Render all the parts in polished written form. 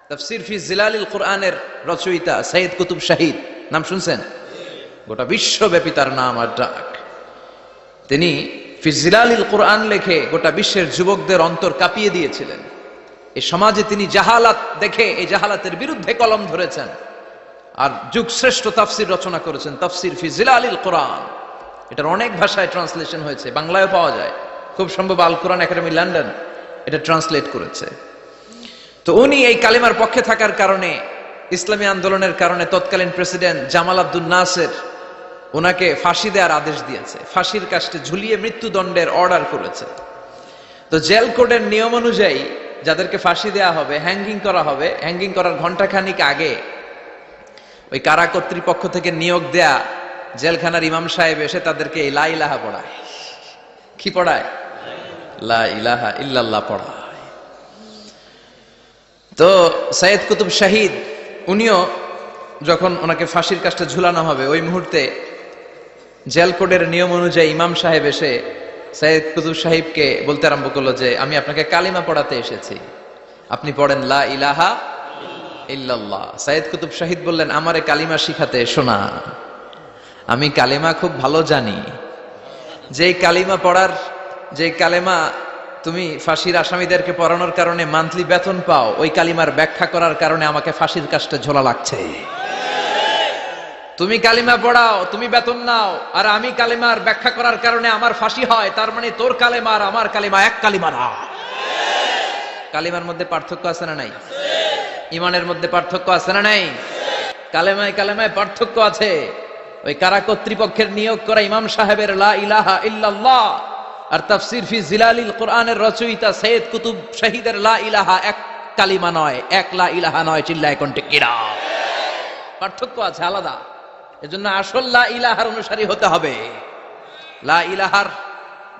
তাফসীর ফি জিলালিল কোরআনের রচয়িতা সৈয়দ কুতুব শাহিদ, নাম শুনছেন? গোটা বিশ্বব্যাপী তার নাম আর ডাক। তিনি ফি জিলালিল কোরআন লেখে গোটা বিশ্বের যুবকদের অন্তর কাঁপিয়ে দিয়েছিলেন। এই সমাজে তিনি জাহালাত দেখে এই জাহালাতের বিরুদ্ধে কলম ধরেছেন আর যুগশ্রেষ্ঠ তাফসীর রচনা করেছেন, তাফসীর ফি জিলালিল কোরআন। এটার অনেক ভাষায় ট্রান্সলেশন হয়েছে, বাংলায়ও পাওয়া যায়, খুব সম্ভব আল কোরআন একাডেমি লন্ডন এটা ট্রান্সলেট করেছে। তো উনি এই কালিমার পক্ষে থাকার কারণে, ইসলামী আন্দোলনের কারণে তৎকালীন প্রেসিডেন্ট জামাল আব্দুল নাসের ওনাকে ফাঁসি দেওয়ার আদেশ দিয়েছে, ফাঁসির কাস্টে ঝুলিয়ে মৃত্যুদণ্ডের অর্ডার করেছে। তো জেল কোডের নিয়ম অনুযায়ী যাদেরকে ফাঁসি দেয়া হবে, হ্যাঙ্গিং করা হবে, হ্যাঙ্গিং করার ঘন্টাখানিক আগে ওই কারা কর্তৃপক্ষ থেকে নিয়োগ দেয়া জেলখানার ইমাম সাহেব এসে তাদেরকে লা ইলাহা পড়ায়। কি পড়ায়? লা ইলাহা ইল্লাল্লাহ পড়ায়। তো সৈয়দ কুতুব শাহিদ উনিও যখন ওনাকে ফাঁসির কাস্টে ঝুলানো হবে, ওই মুহূর্তে জেল কোডের নিয়ম অনুযায়ী ইমাম সাহেব এসে সৈয়দ কুতুব সাহিবকে বলতে আরম্ভ করলো যে আমি আপনাকে কালিমা পড়াতে এসেছি, আপনি পড়েন লা ইলাহা ইল্লাল্লাহ। সৈয়দ কুতুব শাহিদ বললেন, আমারে কালিমা শিখাতে এসো না, আমি কালিমা খুব ভালো জানি। যেই কালিমা পড়ার, যে কালিমা তুমি ফাঁসির আসামিদেরকে পড়ানোর কারণে মান্থলি বেতন পাও, ওই কালিমার ব্যাখ্যা করার কারণে আমাকে ফাঁসির কাস্টে ঝোলা লাগছে। তুমি কালিমা পড়াও, তুমি বেতন নাও, আর আমি কালিমার ব্যাখ্যা করার কারণে আমার ফাঁসি হয়, তার মানে তোর কালিমা আর আমার কালিমা এক কালিমা না। কালিমার মধ্যে পার্থক্য আছে না নাই? ইমানের মধ্যে পার্থক্য আছে না নাই? কালেমায় কালেমায় পার্থক্য আছে। ওই কারা কর্তৃপক্ষের নিয়োগ করা ইমাম সাহেবের লা ইলাহা ইল্লাল্লাহ আর তাফসীর ফি জিলালিল কোরআনের রচয়িতা সৈয়দ কুতুব শাহিদের লা ইলাহা এক কালিমা নয়, এক লা ইলাহা নয়। চিল্লায় কোন ঠিক কিনা? পার্থক্য আছে, আলাদা। এজন্য আসল লা ইলাহার অনুসারী হতে হবে। লা ইলাহার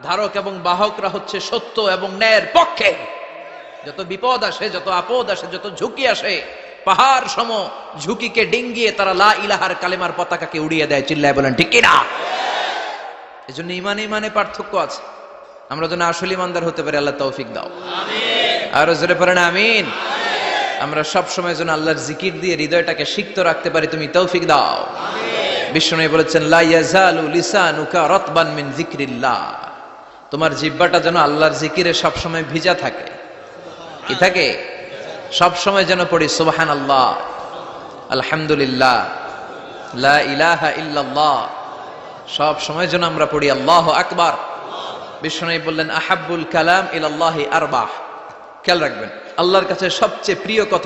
ধারক এবং বাহকরা হচ্ছে সত্য এবং ন্যায়ের পক্ষে। যত বিপদ আসে, যত আপদ আসে, যত ঝুঁকি আসে, পাহাড় সম ঝুঁকিকে ডিঙ্গিয়ে তারা লা ইলাহার কালিমার পতাকাকে উড়িয়ে দেয়। চিল্লায় বলেন ঠিক কিনা? এজন্য ইমানে ইমানে পার্থক্য আছে। আমরা যেন আসল ইমানদার হতে পারি, আল্লাহ তৌফিক দাও। আরো জোরে পড়েন আমিন। আমরা সব সময় যেন আল্লাহর জিকির দিয়ে হৃদয়টাকে সিক্ত রাখতে পারি, তুমি তৌফিক দাও। বিশ্বনবী বলেছেন, লা ইয়াজালু লিসানুকা রাতবান মিন যিকরিল্লাহ, তোমার জিহ্বাটা যেন আল্লাহর জিকিরে সব সময় ভিজা থাকে। কি থাকে? সব সময় যেন পড়ি সুবহানাল্লাহ, আলহামদুলিল্লাহ, লা ইলাহা ইল্লাল্লাহ। সব সময় যেন আমরা পড়ি আল্লাহু আকবার। বিশ্বনবী বললেন, আহাব্বুল কালাম ইলাল্লাহি আরবাহ। খেয়াল রাখবেন, আল্লাহর কাছে সবচেয়ে প্রিয় কথা